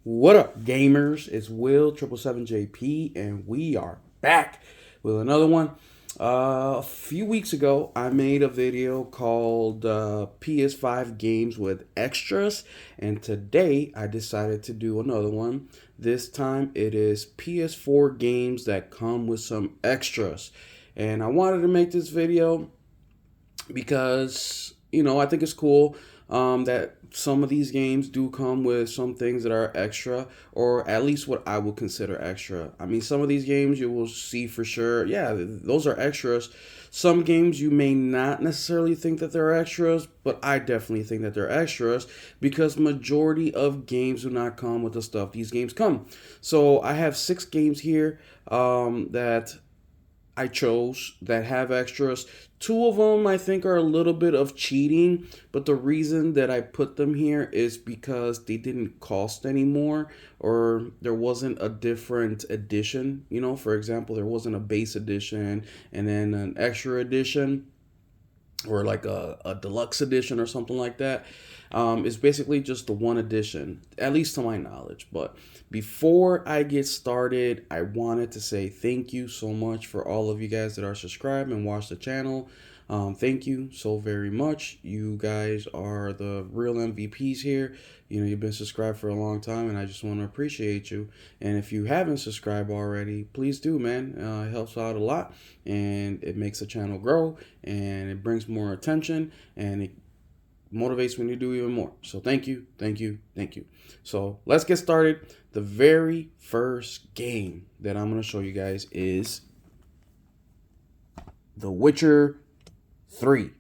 What up, gamers? It's Will 777JP, and we are back with another one. A few weeks ago, I made a video called PS5 Games with Extras, and today I decided to do another one. This time it is PS4 games that come with some extras. And I wanted to make this video because I think it's cool that some of these games do come with some things that are extra, or at least what I would consider extra. I mean, some of these games you will see for sure, yeah, those are extras. Some games you may not necessarily think that they're extras, but I definitely think that they're extras because majority of games do not come with the stuff these games come. So I have 6 games here that I chose that have extras. 2 of them I think are a little bit of cheating, but the reason that I put them here is because they didn't cost anymore, or there wasn't a different edition. For example, there wasn't a base edition and then an extra edition, or like a deluxe edition or something like that. It's basically just the one edition, at least to my knowledge. But before I get started, I wanted to say thank you so much for all of you guys that are subscribed and watch the channel. Thank you so very much. You guys are the real MVPs here. You've been subscribed for a long time, and I just want to appreciate you. And if you haven't subscribed already, please do, man. It helps out a lot, and it makes the channel grow, and it brings more attention, and it motivates me to do even more. So thank you, thank you, thank you. So let's get started. The very first game that I'm going to show you guys is The Witcher 3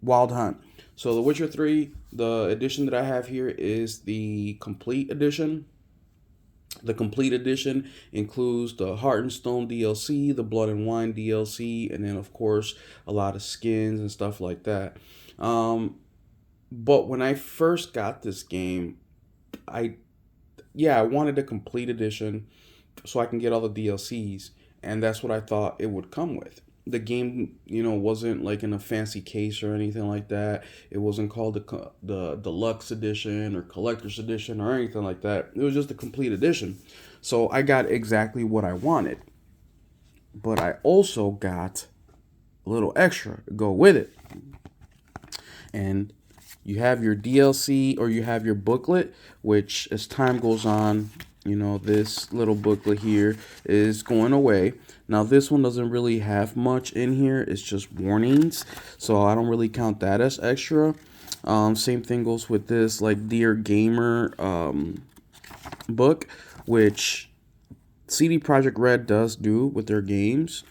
Wild Hunt. So The Witcher 3, the edition that I have here is the complete edition. The complete edition includes the Heart and Stone DLC, the Blood and Wine DLC, and then of course a lot of skins and stuff like that. But when I first got this game, I wanted a complete edition so I can get all the DLCs, and that's what I thought it would come with. The game, wasn't like in a fancy case or anything like that. It wasn't called the deluxe edition or collector's edition or anything like that. It was just a complete edition. So I got exactly what I wanted. But I also got a little extra to go with it. And you have your DLC, or you have your booklet, which as time goes on, this little booklet here is going away. Now this one doesn't really have much in here. It's just warnings, so I don't really count that as extra. Same thing goes with this, like, Dear Gamer book, which CD Projekt Red does do with their games.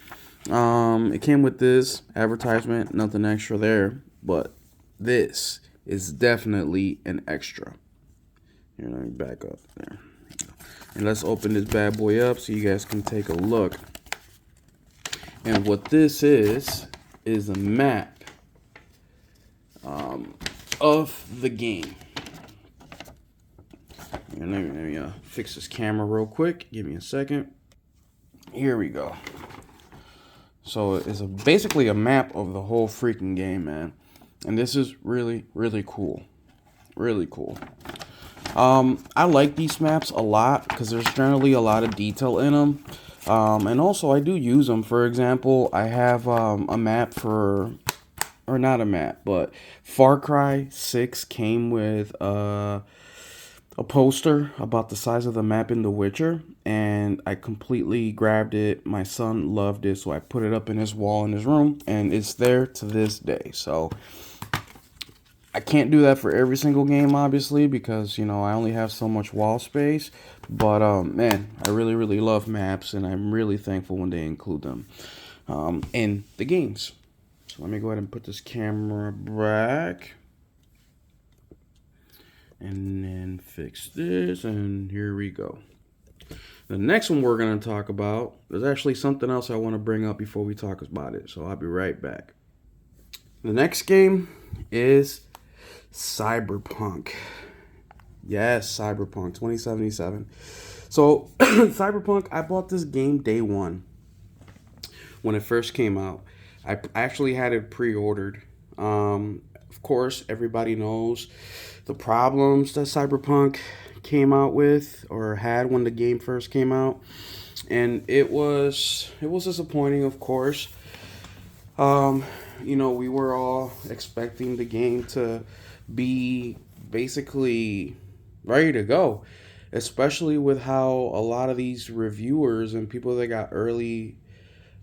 It came with this advertisement, nothing extra there, but this is definitely an extra. Here, let me back up there. And let's open this bad boy up so you guys can take a look. And what this is a map of the game. And let me fix this camera real quick. Give me a second. Here we go. So it's basically a map of the whole freaking game, man. And this is really, really cool. Really cool. I like these maps a lot because there's generally a lot of detail in them. And also I do use them. For example, I have a map for, or not a map, but Far Cry 6 came with a poster about the size of the map in The Witcher, and I completely grabbed it. My son loved it, so I put it up in his wall in his room, and it's there to this day. So I can't do that for every single game, obviously, because, I only have so much wall space. But, man, I really, really love maps, and I'm really thankful when they include them in the games. So let me go ahead and put this camera back. And then fix this, and here we go. The next one we're going to talk about, there's actually something else I want to bring up before we talk about it, so I'll be right back. The next game is Cyberpunk. Yes, Cyberpunk 2077. So Cyberpunk, I bought this game day one when it first came out. I actually had it pre-ordered. Of course, everybody knows the problems that Cyberpunk came out with or had when the game first came out, and it was disappointing, of course. Um, we were all expecting the game to be basically ready to go, especially with how a lot of these reviewers and people that got early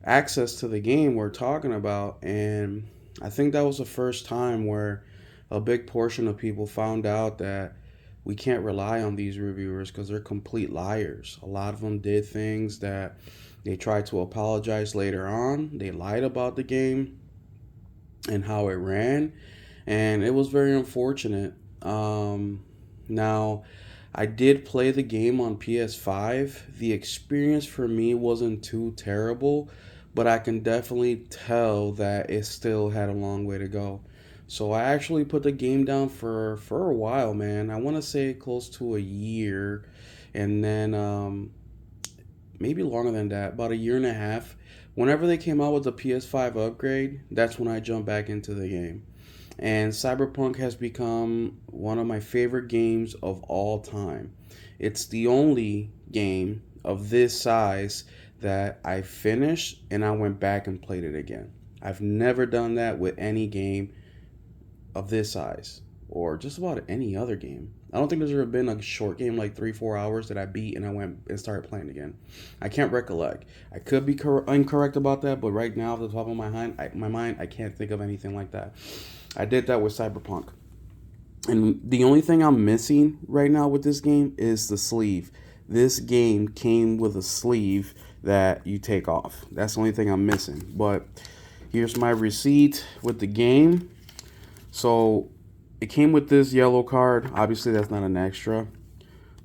access to the game were talking about. And I think that was the first time where a big portion of people found out that we can't rely on these reviewers because they're complete liars. A lot of them did things that they tried to apologize later on. They lied about the game and how it ran, and it was very unfortunate. Now, I did play the game on PS5. The experience for me wasn't too terrible, but I can definitely tell that it still had a long way to go. So I actually put the game down for a while, man. I want to say close to a year, and then maybe longer than that, about a year and a half. Whenever they came out with the PS5 upgrade, that's when I jumped back into the game. And Cyberpunk has become one of my favorite games of all time. It's the only game of this size that I finished and I went back and played it again. I've never done that with any game of this size or just about any other game. I don't think there's ever been a short game like 3-4 hours that I beat and I went and started playing again. I can't recollect. I could be incorrect about that, but right now, off the top of my mind, I can't think of anything like that. I did that with Cyberpunk. And the only thing I'm missing right now with this game is the sleeve. This game came with a sleeve that you take off. That's the only thing I'm missing. But here's my receipt with the game. So it came with this yellow card. Obviously, that's not an extra,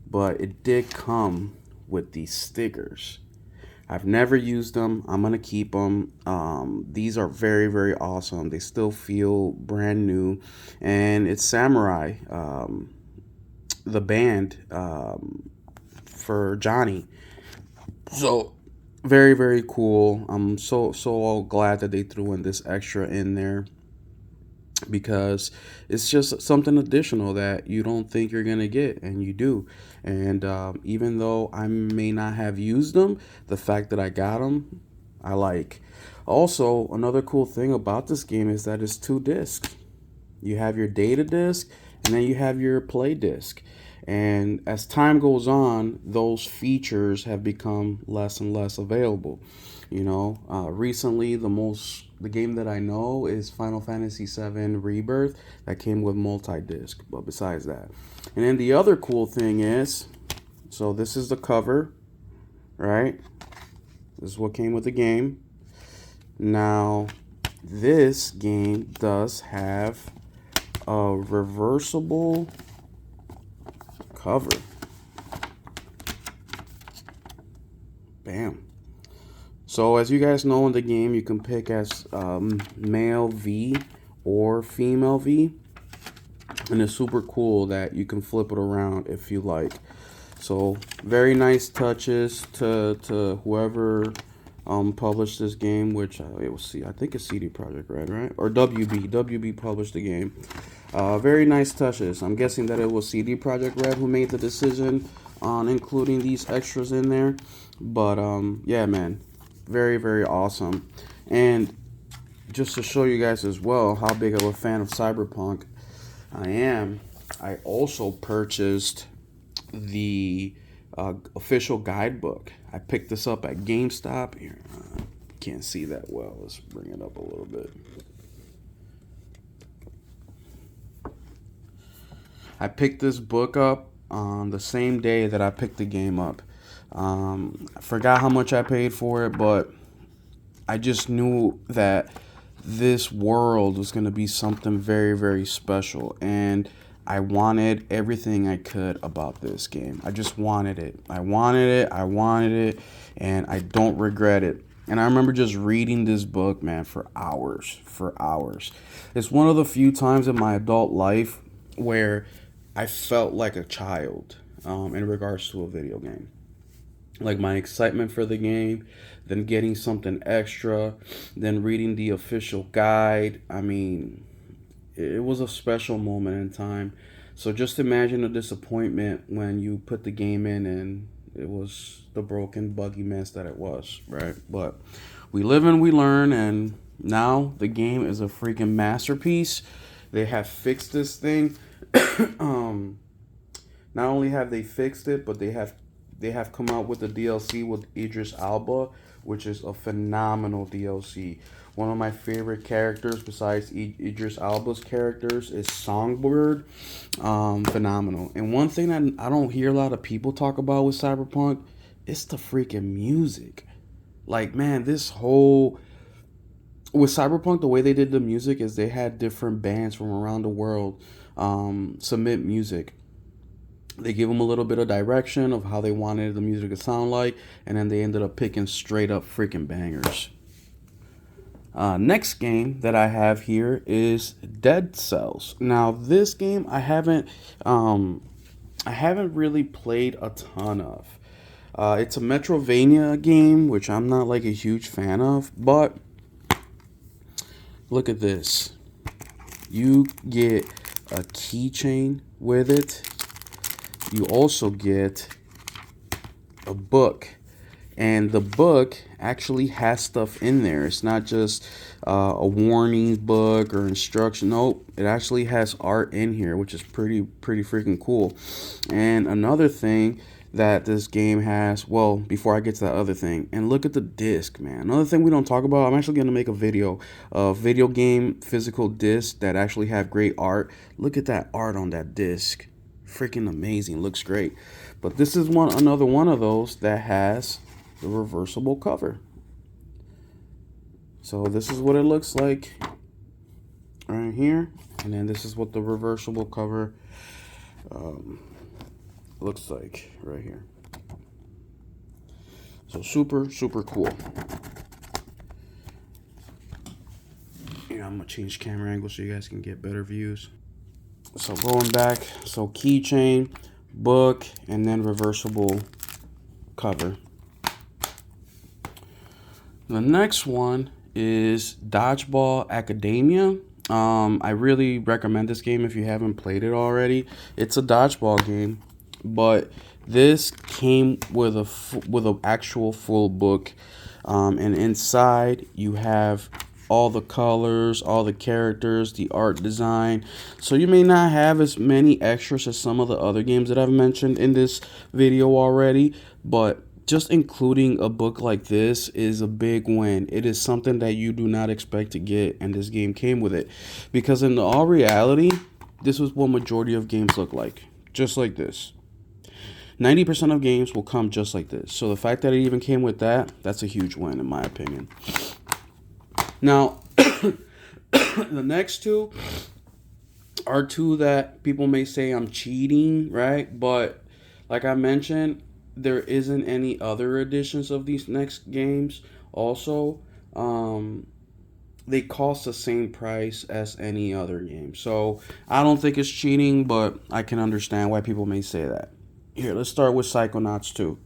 but it did come with these stickers. I've never used them. I'm going to keep them. These are very, very awesome. They still feel brand new. And it's Samurai, the band for Johnny. So very, very cool. I'm so glad that they threw in this extra in there, because it's just something additional that you don't think you're gonna get, and you do. And even though I may not have used them, the fact that I got them, I like. Also, another cool thing about this game is that it's 2 discs. You have your data disc, and then you have your play disc. And as time goes on, those features have become less and less available. Recently, the game that I know is Final Fantasy VII Rebirth, that came with multi-disc. But besides that, and then the other cool thing is, so this is the cover, right? This is what came with the game. Now, this game does have a reversible cover. Bam. So as you guys know, in the game, you can pick as male V or female V. And it's super cool that you can flip it around if you like. So very nice touches to whoever published this game, which it was I think it's CD Projekt Red, right? Or WB published the game. Very nice touches. I'm guessing that it was CD Projekt Red who made the decision on including these extras in there. But yeah, man, very, very awesome. And just to show you guys as well how big of a fan of Cyberpunk I am, I also purchased the official guidebook. I picked this up at GameStop. Here, can't see that well. Let's bring it up a little bit. I picked this book up on the same day that I picked the game up. I forgot how much I paid for it, but I just knew that this world was going to be something very, very special. And I wanted everything I could about this game. I just wanted it. I wanted it, and I don't regret it. And I remember just reading this book, man, for hours. It's one of the few times in my adult life where I felt like a child in regards to a video game. Like my excitement for the game, then getting something extra, then reading the official guide. I mean, it was a special moment in time. So just imagine the disappointment when you put the game in and it was the broken, buggy mess that it was, right? But we live and we learn, and now the game is a freaking masterpiece. They have fixed this thing. um, Not only have they fixed it, but they have come out with the DLC with Idris Elba, which is a phenomenal DLC. One of my favorite characters besides Idris Elba's characters is Songbird. Phenomenal. And one thing that I don't hear a lot of people talk about with Cyberpunk, it's the freaking music. Like, man, this whole with Cyberpunk, the way they did the music is they had different bands from around the world submit music. They give them a little bit of direction of how they wanted the music to sound like, and then they ended up picking straight up freaking bangers. Next game that I have here is Dead Cells. Now, this game I haven't really played a ton of. It's a Metrovania game, which I'm not like a huge fan of, but look at this. You get a keychain with it. You also get a book, and the book actually has stuff in there. It's not just a warning book or instruction. Nope, it actually has art in here, which is pretty freaking cool. And another thing that this game has, well, before I get to that other thing, and look at the disc, man. Another thing we don't talk about, I'm actually going to make a video of video game physical discs that actually have great art. Look at that art on that disc. Freaking amazing, looks great. But this is another one of those that has the reversible cover. So this is what it looks like right here, and then this is what the reversible cover looks like right here. So super cool. Yeah, I'm gonna change camera angle so you guys can get better views. So going back, so keychain, book, and then reversible cover. The next one is Dodgeball Academia. I really recommend this game if you haven't played it already. It's a dodgeball game, but this came with a actual full book, and inside you have all the colors, all the characters, the art design. So you may not have as many extras as some of the other games that I've mentioned in this video already, but just including a book like this is a big win. It is something that you do not expect to get, and this game came with it. Because in all reality, this is what majority of games look like. Just like this. 90% of games will come just like this. So the fact that it even came with that, that's a huge win in my opinion. Now, the next two are two that people may say I'm cheating, right? But like I mentioned, there isn't any other editions of these next games. Also, they cost the same price as any other game. So I don't think it's cheating, but I can understand why people may say that. Here, let's start with Psychonauts 2.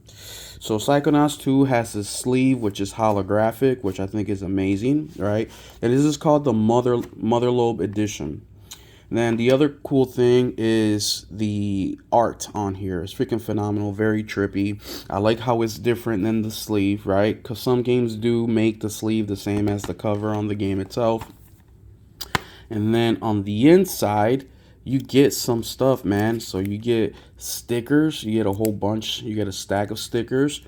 So Psychonauts 2 has this sleeve, which is holographic, which I think is amazing, right? And this is called the Motherlobe Edition. And then the other cool thing is the art on here. It's freaking phenomenal, very trippy. I like how it's different than the sleeve, right? Because some games do make the sleeve the same as the cover on the game itself. And then on the inside, you get some stuff, man. So you get stickers. You get a whole bunch. You get a stack of stickers.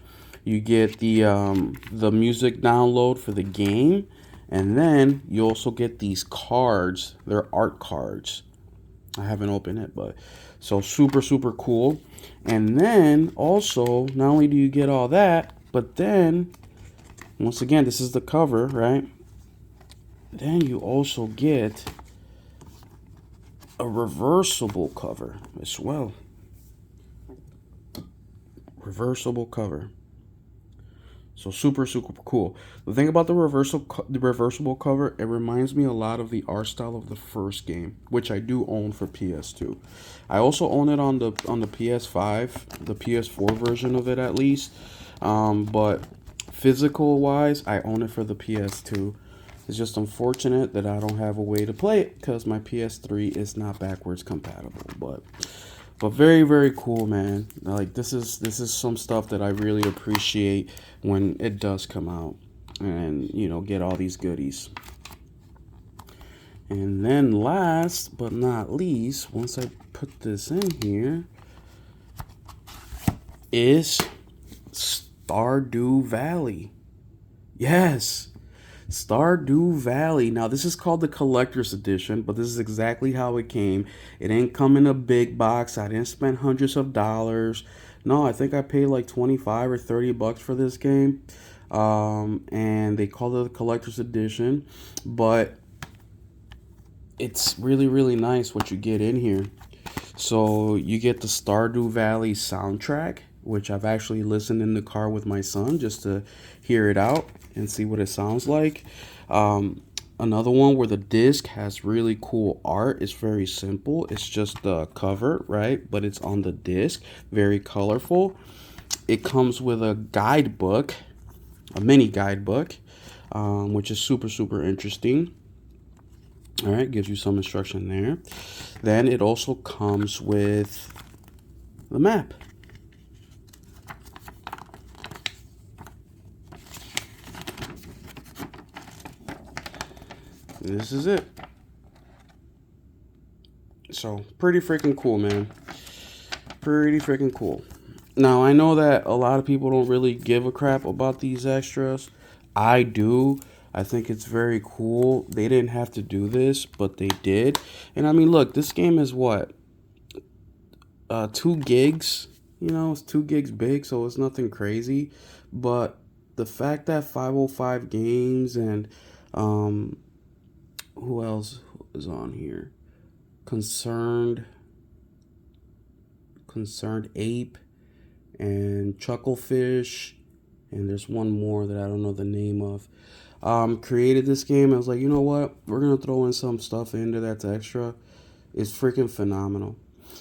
You get the music download for the game. And then you also get these cards. They're art cards. I haven't opened it, but so super cool. And then also, not only do you get all that, but then once again, this is the cover, right? Then you also get a reversible cover as well. Reversible cover. So super cool. The thing about the reversible cover, it reminds me a lot of the art style of the first game, which I do own for PS2. I also own it on the PS5, the PS4 version of it at least. But physical wise, I own it for the PS2. It's just unfortunate that I don't have a way to play it because my PS3 is not backwards compatible. But very, very cool, man. Like this is some stuff that I really appreciate when it does come out, and you know, get all these goodies. And then last but not least, once I put this in here, is Stardew Valley. Yes, Stardew Valley. Now, this is called the collector's edition, but this is exactly how it came. It didn't come in a big box. I didn't spend hundreds of dollars. No, I think I paid like 25 or 30 bucks for this game. And they called it the collector's edition, but it's really, really nice what you get in here. So you get the Stardew Valley soundtrack, which I've actually listened in the car with my son just to hear it out and see what it sounds like. Another one where the disc has really cool art. It's very simple. It's just the cover, right? But it's on the disc, very colorful. It comes with a guidebook, a mini guidebook, which is super, super interesting. All right, gives you some instruction there. Then it also comes with the map. This is it. So, pretty freaking cool, man. Pretty freaking cool. Now, I know that a lot of people don't really give a crap about these extras. I do. I think it's very cool. They didn't have to do this, but they did. And I mean, look, this game is what? 2 gigs? You know, it's 2 gigs big, so it's nothing crazy. But the fact that 505 Games and who else is on here? Concerned Ape and Chucklefish, and there's one more that I don't know the name of. Created this game. I was like, you know what? We're gonna throw in some stuff into that's extra. It's freaking phenomenal.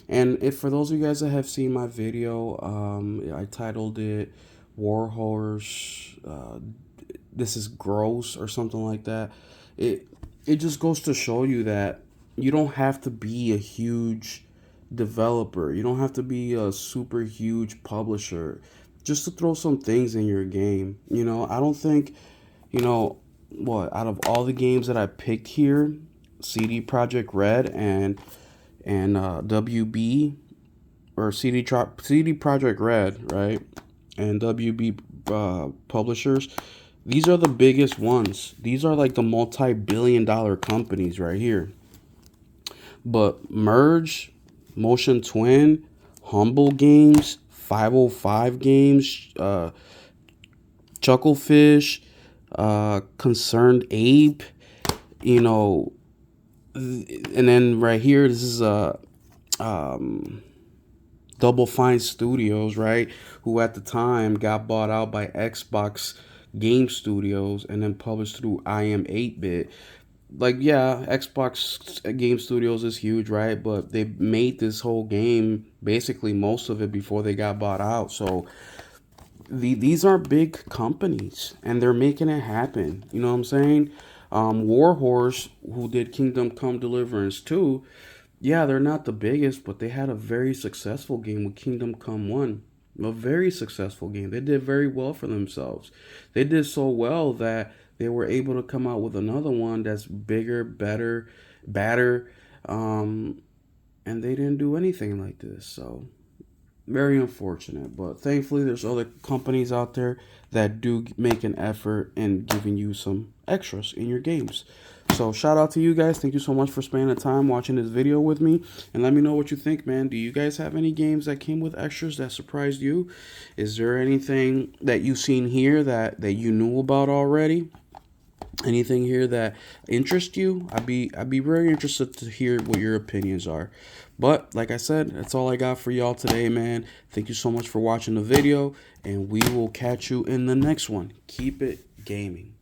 And if for those of you guys that have seen my video, I titled it War Horse. This is gross or something like that. It just goes to show you that you don't have to be a huge developer. You don't have to be a super huge publisher just to throw some things in your game. You know, I don't think, you know, out of all the games that I picked here, CD Projekt Red and WB or CD Projekt Red, right? And WB publishers, these are the biggest ones. These are like the multi-billion-dollar companies right here. But Merge, Motion Twin, Humble Games, 505 Games, Chucklefish, Concerned Ape, you know, and then right here, this is Double Fine Studios, right? Who at the time got bought out by Xbox Game Studios and then published through IM 8-Bit. Like, yeah, Xbox Game Studios is huge, right? But they made this whole game, basically most of it, before they got bought out. So these are big companies, and they're making it happen. You know what I'm saying? Warhorse, who did Kingdom Come Deliverance 2, yeah, they're not the biggest, but they had a very successful game with Kingdom Come 1. A very successful game. They did very well for themselves. They did so well that they were able to come out with another one that's bigger, better, badder, and they didn't do anything like this. So very unfortunate, but thankfully there's other companies out there that do make an effort in giving you some extras in your games. So shout out to you guys. Thank you so much for spending the time watching this video with me, and let me know what you think, man. Do you guys have any games that came with extras that surprised you? Is there anything that you've seen here that you knew about already? Anything here that interests you? I'd be very interested to hear what your opinions are. But like I said, that's all I got for y'all today, man. Thank you so much for watching the video, and we will catch you in the next one. Keep it gaming.